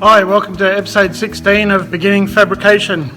Hi, welcome to episode 16 of Beginning Fabrication.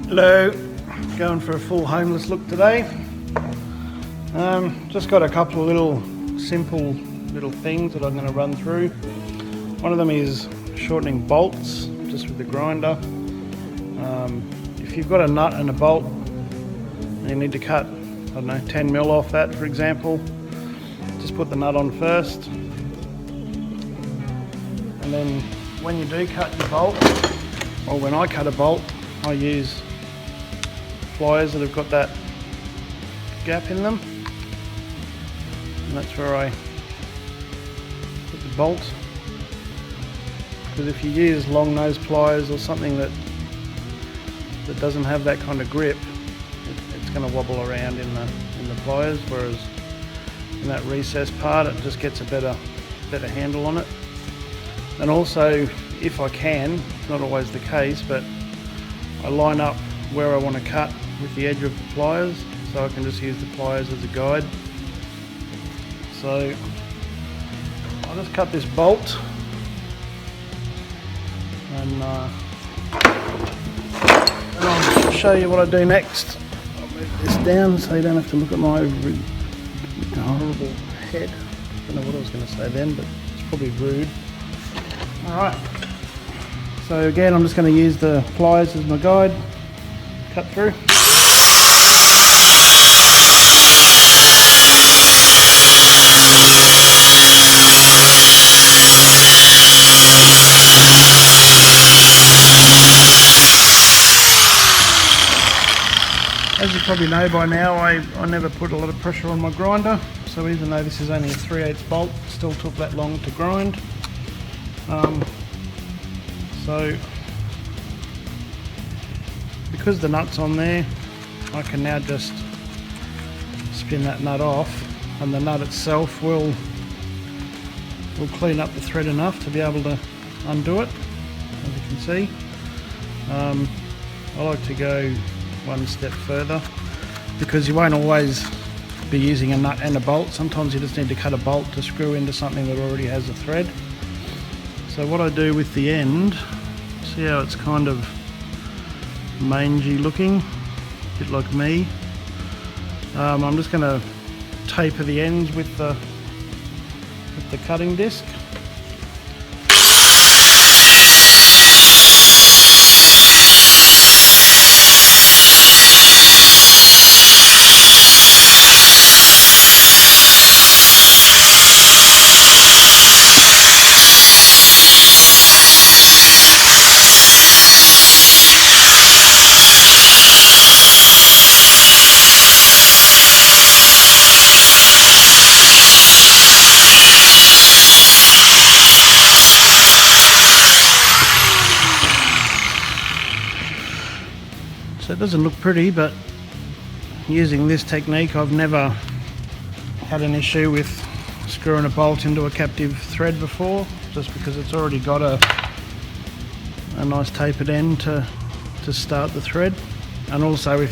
Hello, going for a full homeless look today. Just got a couple of little simple little things that I'm going to run through. One of them is shortening bolts just with the grinder. If you've got a nut and a bolt and you need to cut, I don't know, 10 mil off that, for example, just put the nut on first, and then when you do cut your bolt, or when I cut a bolt, I use pliers that have got that gap in them, and that's where I put the bolt, because if you use long nose pliers or something that doesn't have that kind of grip, it's going to wobble around in the pliers, whereas in that recessed part it just gets a better handle on it. And also, if I can, it's not always the case, but I line up where I want to cut with the edge of the pliers, so I can just use the pliers as a guide. So I'll just cut this bolt, and I'll show you what I do next. I'll move this down so you don't have to look at my horrible head. I don't know what I was going to say then, but it's probably rude. Alright, so again I'm just going to use the pliers as my guide, cut through. As you probably know by now, I never put a lot of pressure on my grinder, so even though this is only a 3/8 bolt, it still took that long to grind. So because the nut's on there, I can now just spin that nut off, and the nut itself will clean up the thread enough to be able to undo it, as you can see. I like to go one step further, because you won't always be using a nut and a bolt. Sometimes you just need to cut a bolt to screw into something that already has a thread. So what I do with the end, see how it's kind of mangy looking, a bit like me. I'm just going to taper the ends with the cutting disc. So it doesn't look pretty, but using this technique I've never had an issue with screwing a bolt into a captive thread before, just because it's already got a nice tapered end to start the thread. And also,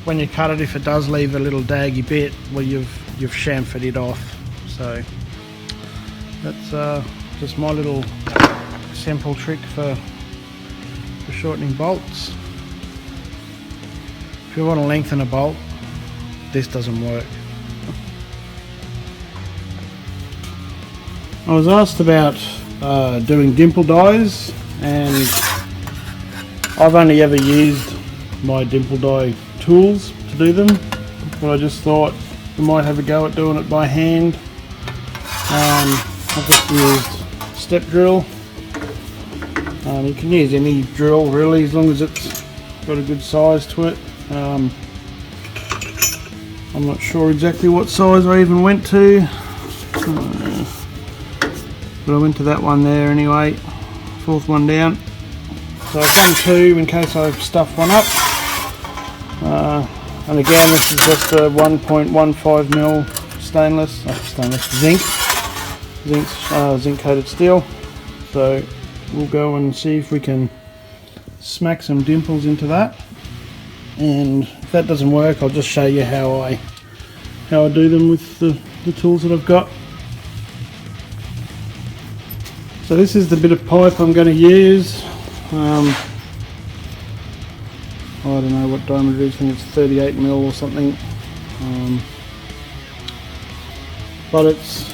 when you cut it, if it does leave a little daggy bit, well, you've chamfered it off. So that's just my little simple trick for shortening bolts. If you want to lengthen a bolt, this doesn't work. I was asked about doing dimple dies, and I've only ever used my dimple die tools to do them, but I just thought I might have a go at doing it by hand. I've just used step drill. You can use any drill really, as long as it's got a good size to it. I'm not sure exactly what size I even went to, but I went to that one there anyway, 4th one down. So I've done 2 in case I've stuffed one up. And again, this is just a 1.15mm zinc coated steel. So we'll go and see if we can smack some dimples into that. And if that doesn't work, I'll just show you how I do them with the tools that I've got. So this is the bit of pipe I'm going to use. I don't know what diameter it is, I think it's 38mm or something. But it's,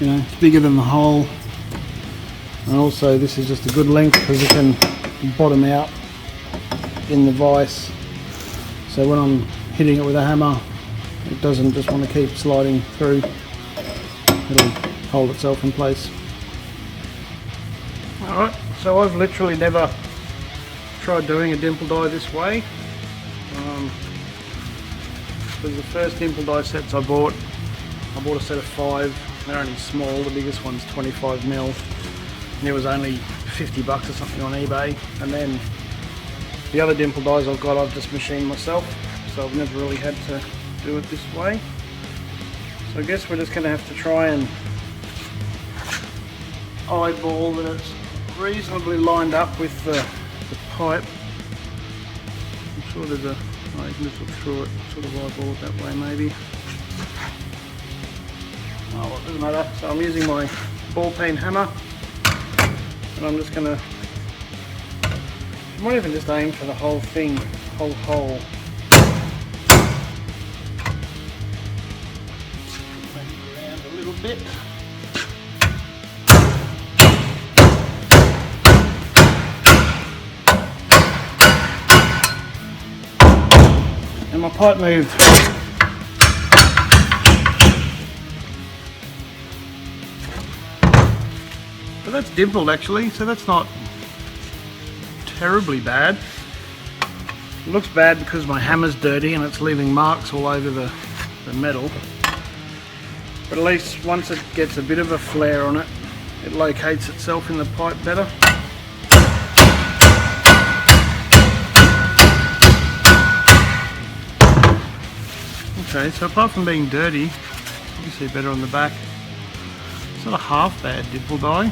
you know, it's bigger than the hole. And also this is just a good length because it can bottom out in the vise. So when I'm hitting it with a hammer, it doesn't just want to keep sliding through. It'll hold itself in place. Alright, so I've literally never tried doing a dimple die this way. Because the first dimple die sets I bought a set of 5. They're only small, the biggest one's 25mm. And it was only $50 or something on eBay. And then the other dimple dies I've got, I've just machined myself. So I've never really had to do it this way. So I guess we're just going to have to try and eyeball that it's reasonably lined up with the pipe. I'm sure there's a, oh, you can just look through it, sort of eyeball it that way maybe. Oh, well, it doesn't matter. So I'm using my ball peen hammer, and I'm just gonna, I might even just aim for the whole thing, whole hole. Maybe around a little bit. And my pipe moved. But that's dimpled actually, so that's not terribly bad. It looks bad because my hammer's dirty and it's leaving marks all over the metal. But at least once it gets a bit of a flare on it, it locates itself in the pipe better. Okay, so apart from being dirty, you can see better on the back. It's not a half bad dimple die.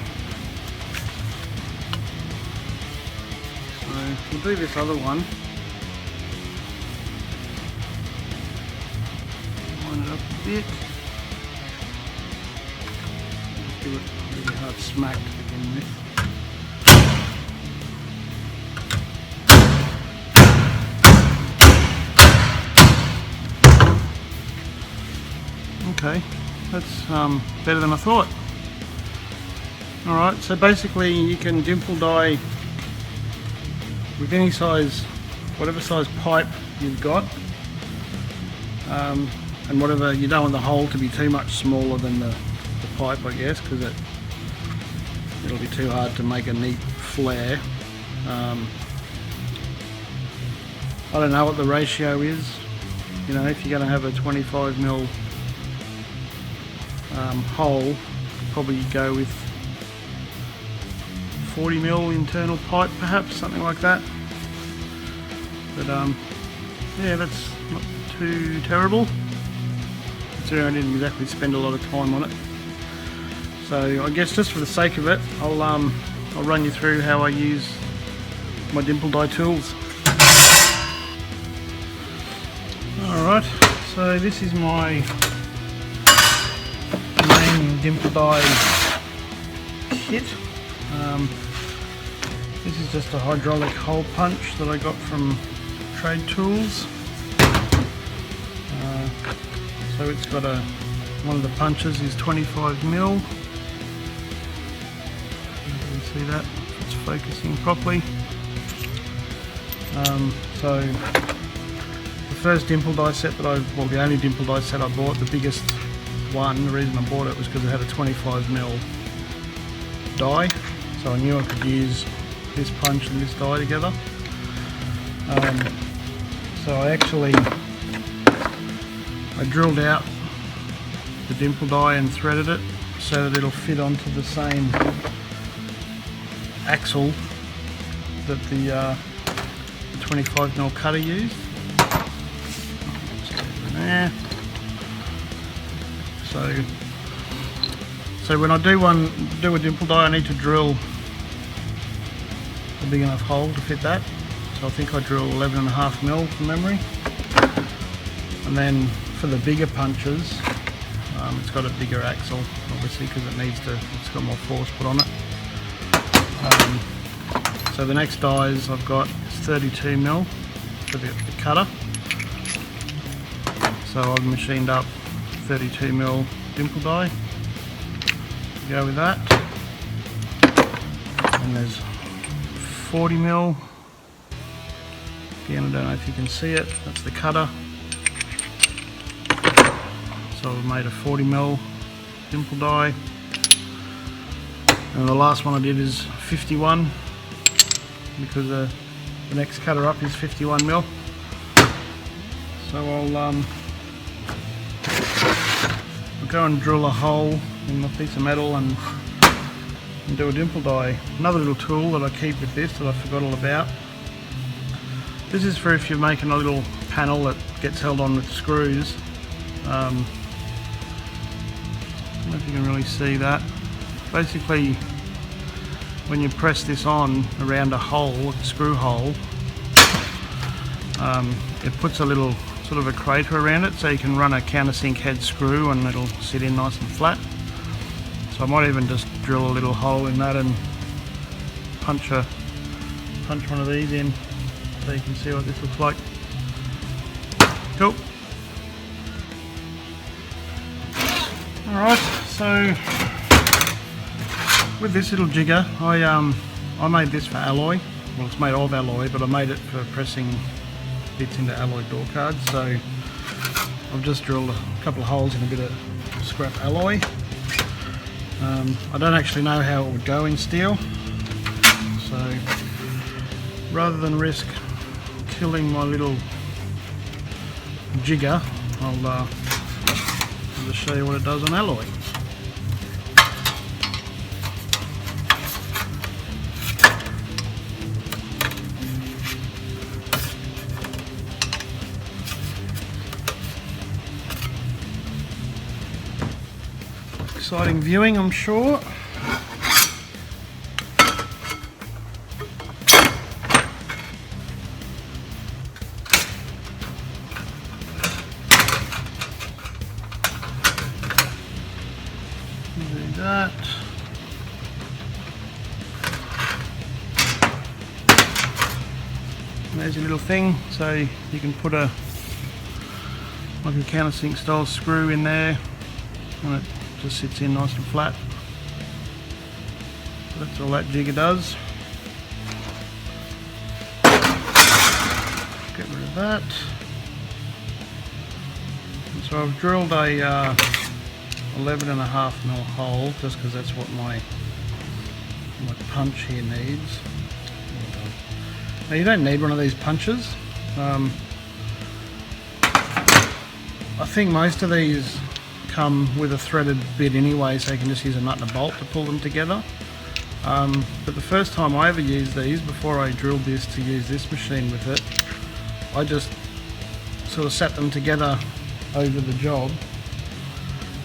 So we'll do this other one. Line it up a bit. Just give it a really hard smack to begin with. Okay, that's better than I thought. Alright, so basically you can dimple die with any size, whatever size pipe you've got, and whatever, you don't want the hole to be too much smaller than the pipe, I guess, because it'll be too hard to make a neat flare. I don't know what the ratio is, you know, if you're going to have a 25mm hole, probably go with 40mm internal pipe, perhaps, something like that. But yeah, that's not too terrible. Considering I didn't exactly spend a lot of time on it. So I guess just for the sake of it, I'll run you through how I use my dimple die tools. Alright, so this is my main dimple die kit. This is just a hydraulic hole punch that I got from Trade Tools. So it's got one of the punches is 25mm. You can see that, it's focusing properly. So the first dimple die set that well, the only dimple die set I bought, the biggest one, the reason I bought it was because it had a 25mm die, so I knew I could use this punch and this die together. So I actually I drilled out the dimple die and threaded it so that it'll fit onto the same axle that the 25mm cutter used. There. So when I do a dimple die, I need to drill a big enough hole to fit that. So I think I drill 11.5mm from memory. And then for the bigger punches, it's got a bigger axle, obviously, because it's got more force put on it. So the next dies I've got is 32mm for the cutter. So I've machined up 32mm dimple die. Go with that. And there's 40mm. Again, I don't know if you can see it. That's the cutter. So I've made a 40mm dimple die. And the last one I did is 51, because the next cutter up is 51mm. So I'll go and drill a hole in a piece of metal and do a dimple die. Another little tool that I keep with this that I forgot all about. This is for if you're making a little panel that gets held on with screws. I don't know if you can really see that. Basically, when you press this on around a hole, a screw hole, it puts a little sort of a crater around it, so you can run a countersink head screw and it'll sit in nice and flat. So I might even just drill a little hole in that and punch one of these in so you can see what this looks like. Cool. Alright, so with this little jigger, I made this for alloy. Well, it's made of alloy, but I made it for pressing bits into alloy door cards. So I've just drilled a couple of holes in a bit of scrap alloy. I don't actually know how it would go in steel, so rather than risk killing my little jigger, I'll just show you what it does on alloy. Exciting viewing, I'm sure. Do that. And there's your little thing, so you can put like a countersink style screw in there, and it just sits in nice and flat. So that's all that jigger does. Get rid of that. And so I've drilled a 11.5mm hole, just because that's what my punch here needs. Now you don't need one of these punches. I think most of these come with a threaded bit anyway, so you can just use a nut and a bolt to pull them together. But the first time I ever used these, before I drilled this to use this machine with it, I just sort of sat them together over the job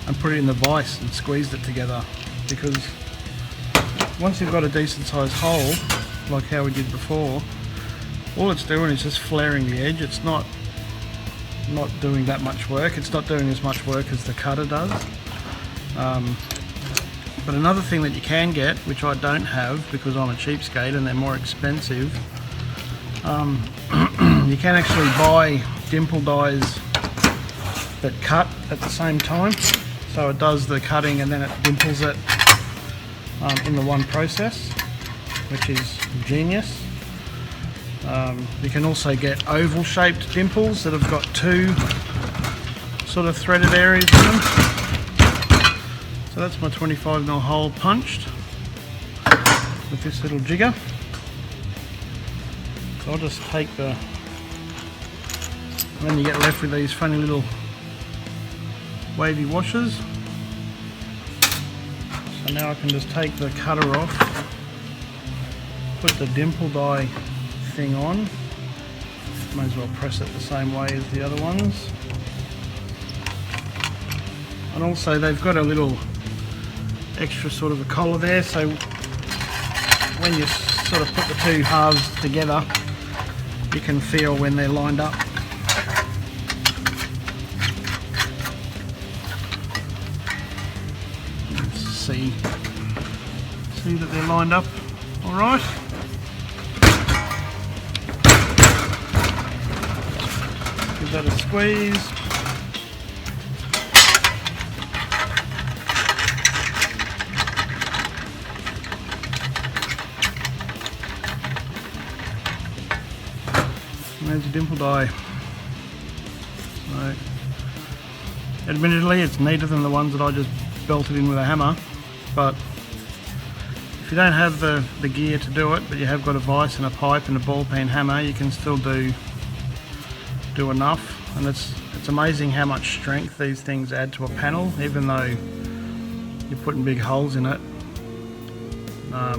and put it in the vise and squeezed it together, because once you've got a decent sized hole like how we did before, all it's doing is just flaring the edge. It's not doing that much work. It's not doing as much work as the cutter does. But another thing that you can get, which I don't have because I'm a cheapskate and they're more expensive, you can actually buy dimple dies that cut at the same time. So it does the cutting and then it dimples it in the one process, which is genius. You can also get oval shaped dimples that have got two sort of threaded areas in them. So that's my 25mm hole punched with this little jigger. So I'll just take and then you get left with these funny little wavy washers. So now I can just take the cutter off, put the dimple die thing on. Might as well press it the same way as the other ones. And also they've got a little extra sort of a collar there, so when you sort of put the two halves together, you can feel when they're lined up. See that they're lined up all right. Give that a squeeze. And there's a dimple die. So, admittedly, it's neater than the ones that I just belted in with a hammer, but if you don't have the gear to do it, but you have got a vise and a pipe and a ball peen hammer, you can still do enough. And it's amazing how much strength these things add to a panel, even though you're putting big holes in it,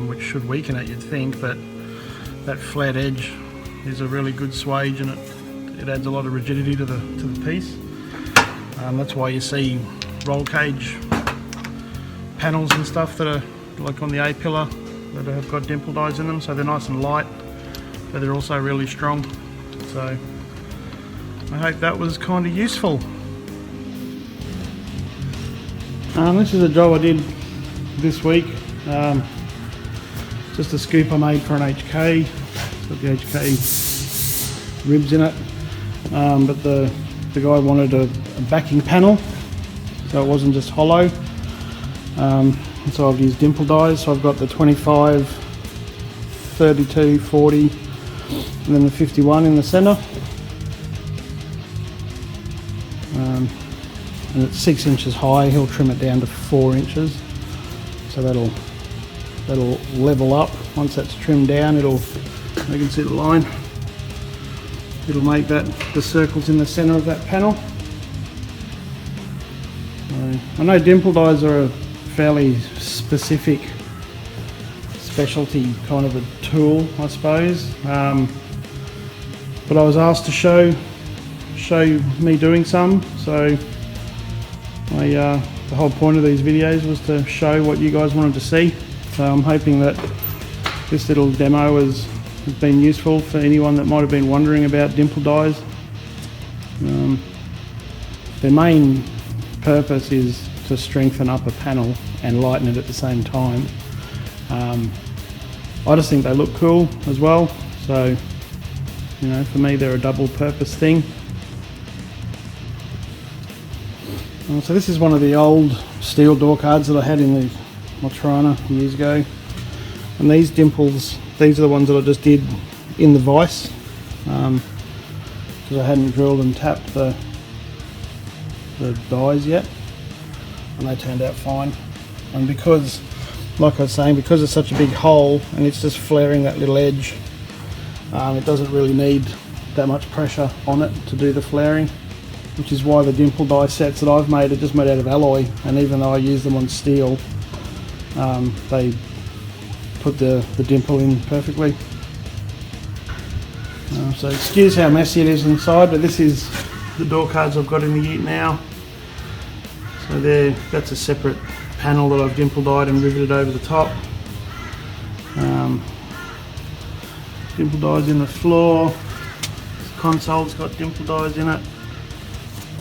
which should weaken it, you'd think, but that flat edge is a really good swage, and it adds a lot of rigidity to the piece. That's why you see roll cage panels and stuff that are like on the A-pillar that have got dimple dies in them, so they're nice and light, but they're also really strong. So I hope that was kind of useful. This is a job I did this week. Just a scoop I made for an HK. It's got the HK ribs in it, but the guy wanted a backing panel, so it wasn't just hollow. So I've used dimple dies, so I've got the 25, 32, 40 and then the 51 in the centre. And it's 6 inches high. He'll trim it down to 4 inches, so that'll level up. Once that's trimmed down, you can see the line, it'll make that the circles in the centre of that panel. I know dimple dies are a fairly specific specialty kind of a tool, I suppose, but I was asked to show me doing some, so the whole point of these videos was to show what you guys wanted to see. So I'm hoping that this little demo has been useful for anyone that might have been wondering about dimple dies. Their main purpose is to strengthen up a panel and lighten it at the same time. I just think they look cool as well, so you know, for me they're a double purpose thing. So this is one of the old steel door cards that I had in the Motrana years ago, and these dimples, these are the ones that I just did in the vise, because I hadn't drilled and tapped the dies yet, and they turned out fine. And because, like I was saying, because it's such a big hole and it's just flaring that little edge, it doesn't really need that much pressure on it to do the flaring, which is why the dimple die sets that I've made are just made out of alloy, and even though I use them on steel, they put the dimple in perfectly. So excuse how messy it is inside, but this is the door cards I've got in the ute now. So that's a separate panel that I've dimple dyed and riveted over the top. Dimple dies in the floor. The console's got dimple dies in it.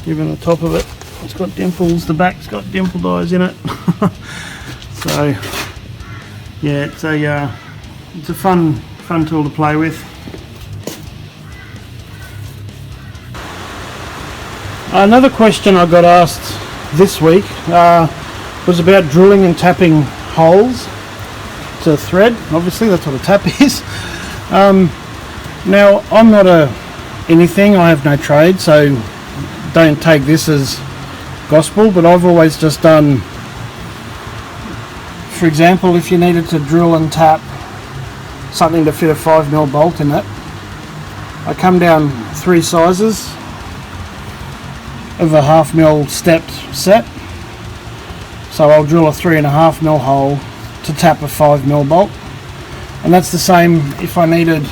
Even the top of it, it's got dimples. The back's got dimple dies in it. So yeah, it's a fun tool to play with. Another question I got asked this week was about drilling and tapping holes to thread. Obviously that's what a tap is. Now I'm not anything, I have no trade, so don't take this as gospel, but I've always just done, for example, if you needed to drill and tap something to fit a 5mm bolt in it, I come down 3 sizes of a 1/2 mil stepped set. So I'll drill a 3.5 mil hole to tap a 5 mil bolt, and that's the same if I needed,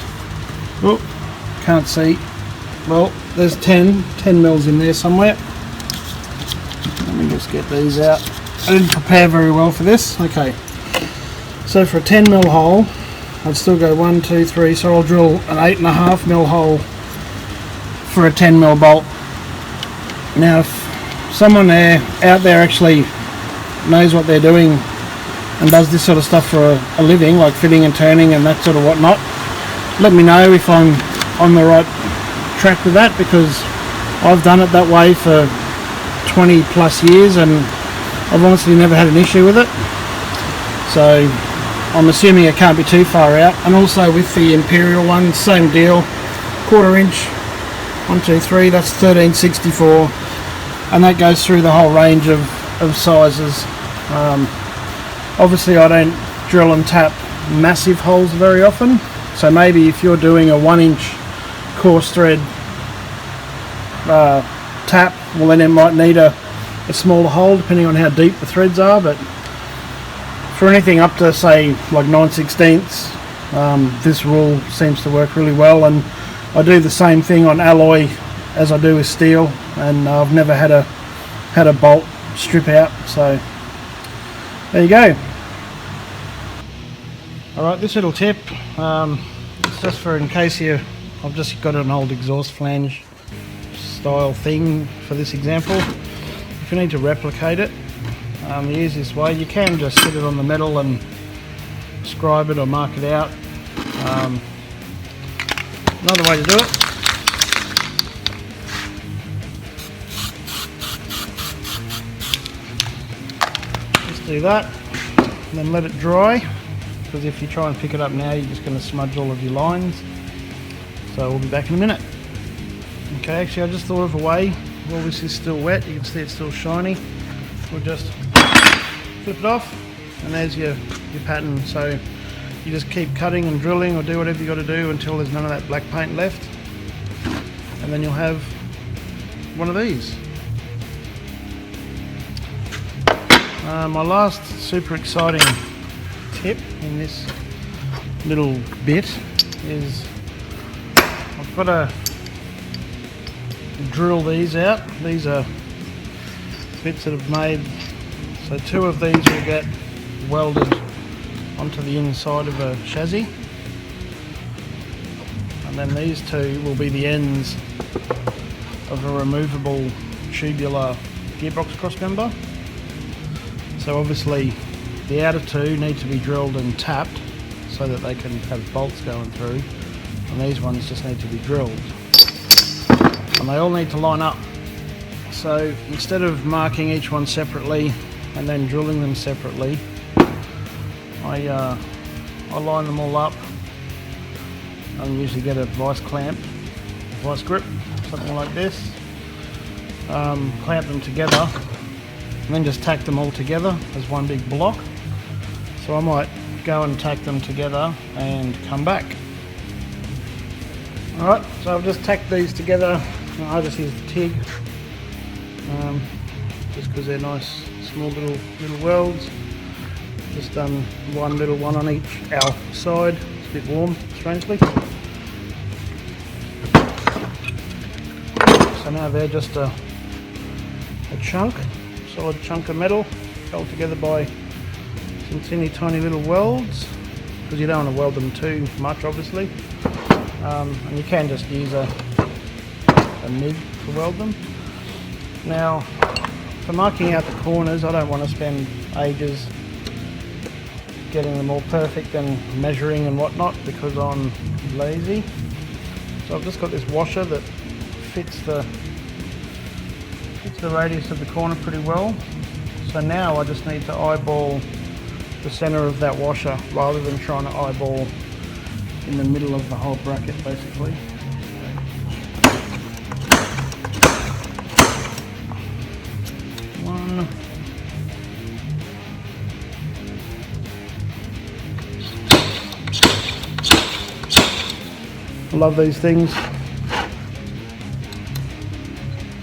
oh, can't see, well there's 10 mils in there somewhere. Let me just get these out. I didn't prepare very well for this. Okay, so for a 10 mil hole I'd still go 1, 2, 3, so I'll drill an 8.5 mil hole for a 10 mil bolt. Now if someone out there actually knows what they're doing and does this sort of stuff for a living, like fitting and turning and that sort of whatnot, let me know if I'm on the right track with that, because I've done it that way for 20 plus years and I've honestly never had an issue with it. So I'm assuming it can't be too far out. And also with the Imperial one, same deal, 1/4 inch, 1, 2, 3, that's 1364, and that goes through the whole range of sizes. Obviously I don't drill and tap massive holes very often, so maybe if you're doing a 1 inch coarse thread tap, well then it might need a smaller hole depending on how deep the threads are, but for anything up to say like 9/16, this rule seems to work really well. And I do the same thing on alloy as I do with steel, and I've never had a bolt strip out, so there you go. Alright, this little tip, it's just for in case I've just got an old exhaust flange style thing for this example. If you need to replicate it, the easiest way, you can just sit it on the metal and scribe it or mark it out. Another way to do it, just do that and then let it dry, because if you try and pick it up now you're just going to smudge all of your lines. So we'll be back in a minute. Okay, actually I just thought of a way. While this is still wet, you can see it's still shiny. We'll just flip it off and there's your pattern. So you just keep cutting and drilling or do whatever you got to do until there's none of that black paint left, and then you'll have one of these. My last super exciting tip in this little bit is I've got to drill these out. These are bits that have made, so 2 of these will get welded onto the inside of a chassis, and then these 2 will be the ends of a removable tubular gearbox crossmember. So obviously the outer 2 need to be drilled and tapped so that they can have bolts going through, and these ones just need to be drilled, and they all need to line up. So instead of marking each one separately and then drilling them separately, I line them all up and usually get a vice grip, something like this, clamp them together and then just tack them all together as one big block. So I might go and tack them together and come back. Alright, so I've just tacked these together. I just use the TIG, just because they're nice small little welds. Just done one little one on each our side. It's a bit warm, strangely. So now they're just a solid chunk of metal held together by some tiny little welds, because you don't want to weld them too much obviously, and you can just use a MIG to weld them. Now for marking out the corners, I don't want to spend ages getting them all perfect and measuring and whatnot, because I'm lazy. So I've just got this washer that fits the radius of the corner pretty well. So now I just need to eyeball the center of that washer rather than trying to eyeball in the middle of the whole bracket basically. One. I love these things.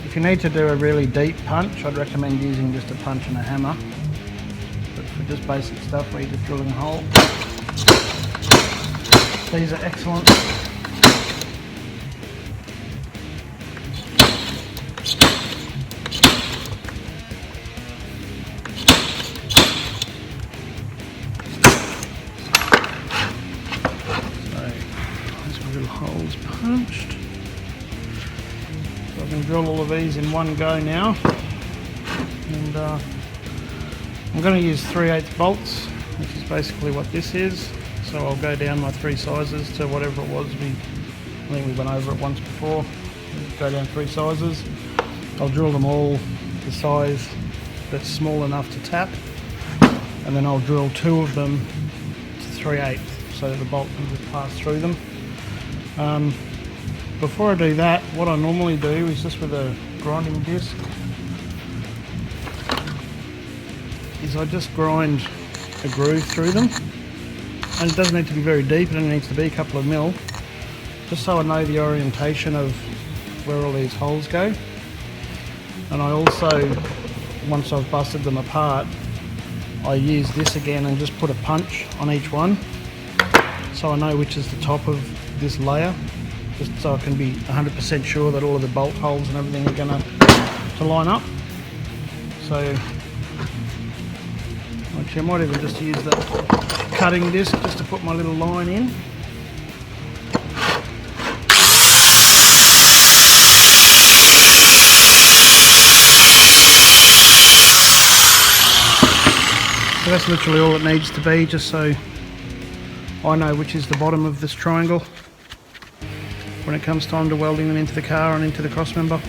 If you need to do a really deep punch, I'd recommend using just a punch and a hammer. But for just basic stuff where you're just drilling a hole, these are excellent. Holes punched. So I can drill all of these in one go now, and I'm going to use 3/8 bolts, which is basically what this is. So I'll go down my 3 sizes to whatever it was. I think we went over it once before. Go down 3 sizes. I'll drill them all the size that's small enough to tap, and then I'll drill 2 of them to 3/8 so that the bolt can just pass through them. Before I do that, what I normally do is just with a grinding disc, is I just grind a groove through them, and it doesn't need to be very deep, it only needs to be a couple of mil, just so I know the orientation of where all these holes go. And I also, once I've busted them apart, I use this again and just put a punch on each one, so I know which is the top of this layer, just so I can be 100% sure that all of the bolt holes and everything are going to line up. So actually I might even just use the cutting disc just to put my little line in. So that's literally all it needs to be, just so I know which is the bottom of this triangle when it comes time to welding them into the car and into the crossmember.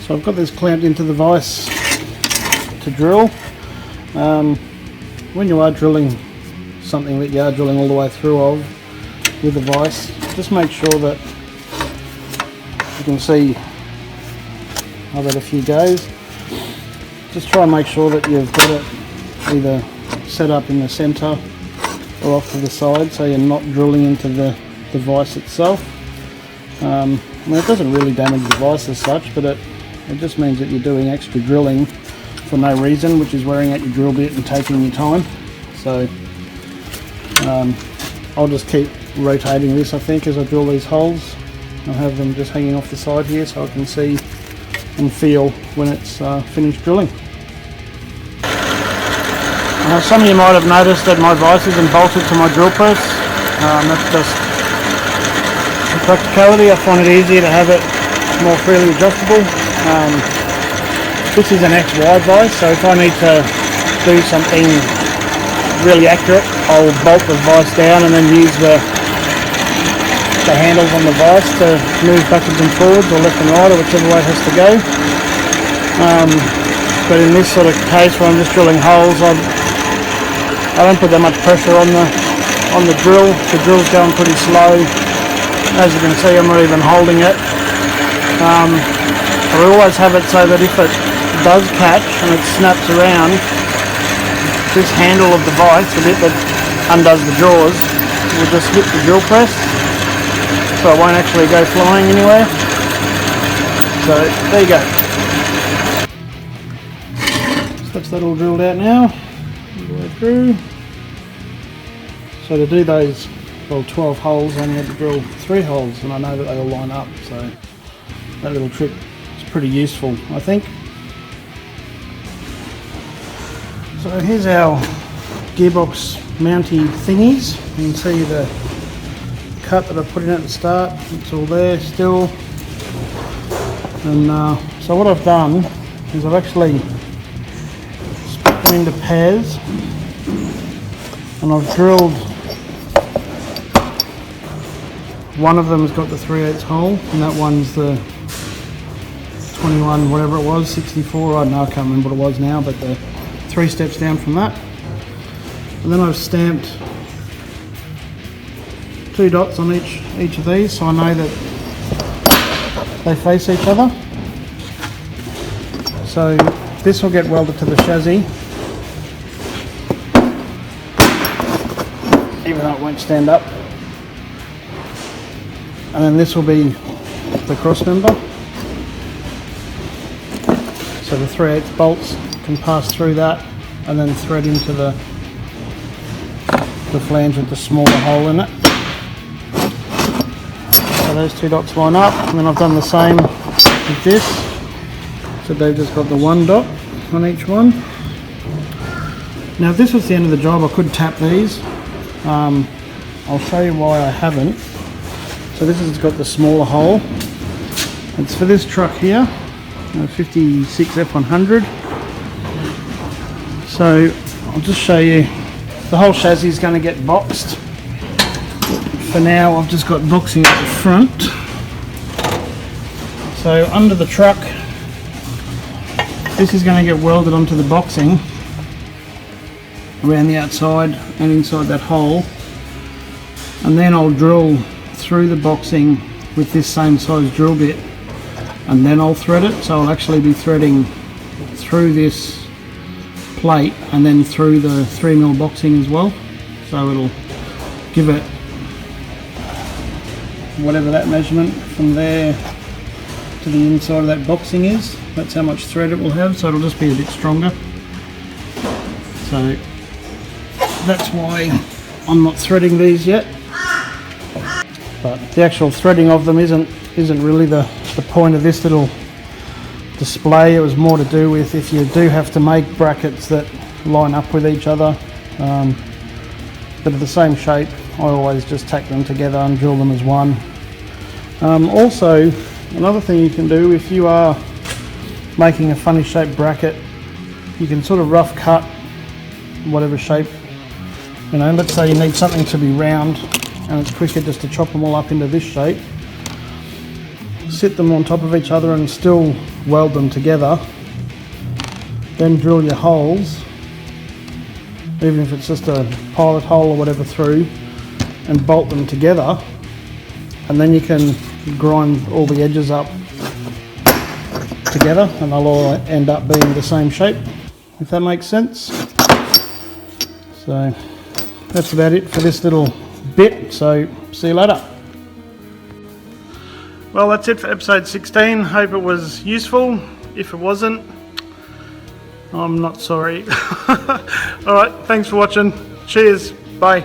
So I've got this clamped into the vise to drill. When you are drilling something that you are drilling all the way through of with the vise, just make sure that you can see I've had a few goes. Just try and make sure that you've got it either set up in the centre or off to the side, so you're not drilling into the vise itself. I mean, it doesn't really damage the vise as such, but it just means that you're doing extra drilling for no reason, which is wearing out your drill bit and taking your time. So I'll just keep rotating this, I think, as I drill these holes. I'll have them just hanging off the side here so I can see and feel when it's finished drilling. Some of you might have noticed that my vise isn't bolted to my drill press. That's just a practicality. I find it easier to have it more freely adjustable. This is an X wide vise, so if I need to do something really accurate, I'll bolt the vise down and then use the handles on the vise to move backwards and forwards, or left and right, or whichever way it has to go. But in this sort of case where I'm just drilling holes, I don't put that much pressure on the drill. The drill's going pretty slow. As you can see, I'm not even holding it. I always have it so that if it does catch and it snaps around, this handle of the vise, the bit that undoes the jaws, will just hit the drill press, so it won't actually go flying anywhere. So there you go. So that's that all drilled out now, all the way through. So to do those, well, 12 holes, I only had to drill 3 holes, and I know that they all line up, so that little trick is pretty useful, I think. So here's our gearbox mounty thingies. You can see the cut that I put in at the start, it's all there still. And so what I've done is I've actually split them into pairs, and I've drilled, one of them has got the 3/8 hole, and that one's the 21, whatever it was, 64, I don't know, I can't remember what it was now, but the 3 steps down from that. And then I've stamped 2 dots on each of these, so I know that they face each other. So this will get welded to the chassis, even though it won't stand up. and then this will be the cross member. So the 3/8 bolts can pass through that and then thread into the flange with the smaller hole in it. So those two dots line up, and then I've done the same with this. So they've just got the one dot on each one. Now if this was the end of the job, I could tap these. I'll show you why I haven't. So this has got the smaller hole. It's for this truck here, a 56 F100. So I'll just show you. The whole chassis is going to get boxed. For now I've just got boxing at the front. So under the truck, this is going to get welded onto the boxing around the outside and inside that hole, and then I'll drill through the boxing with this same size drill bit, and then I'll thread it. So I'll actually be threading through this plate and then through the 3mm boxing as well, so it'll give it whatever that measurement from there to the inside of that boxing is. That's how much thread it will have, so it'll just be a bit stronger. So that's why I'm not threading these yet, but the actual threading of them isn't really the point of this little display. It was more to do with if you do have to make brackets that line up with each other, but of the same shape, I always just tack them together and drill them as one. Also, another thing you can do if you are making a funny shaped bracket, you can sort of rough cut whatever shape, you know, let's say you need something to be round and it's quicker just to chop them all up into this shape, sit them on top of each other and still weld them together, then drill your holes, even if it's just a pilot hole or whatever through, and bolt them together, and then you can grind all the edges up together and they'll all end up being the same shape, if that makes sense. So that's about it for this little bit, so see you later. Well, that's it for episode 16. Hope it was useful. If it wasn't, I'm not sorry. Alright, thanks for watching. Cheers. Bye.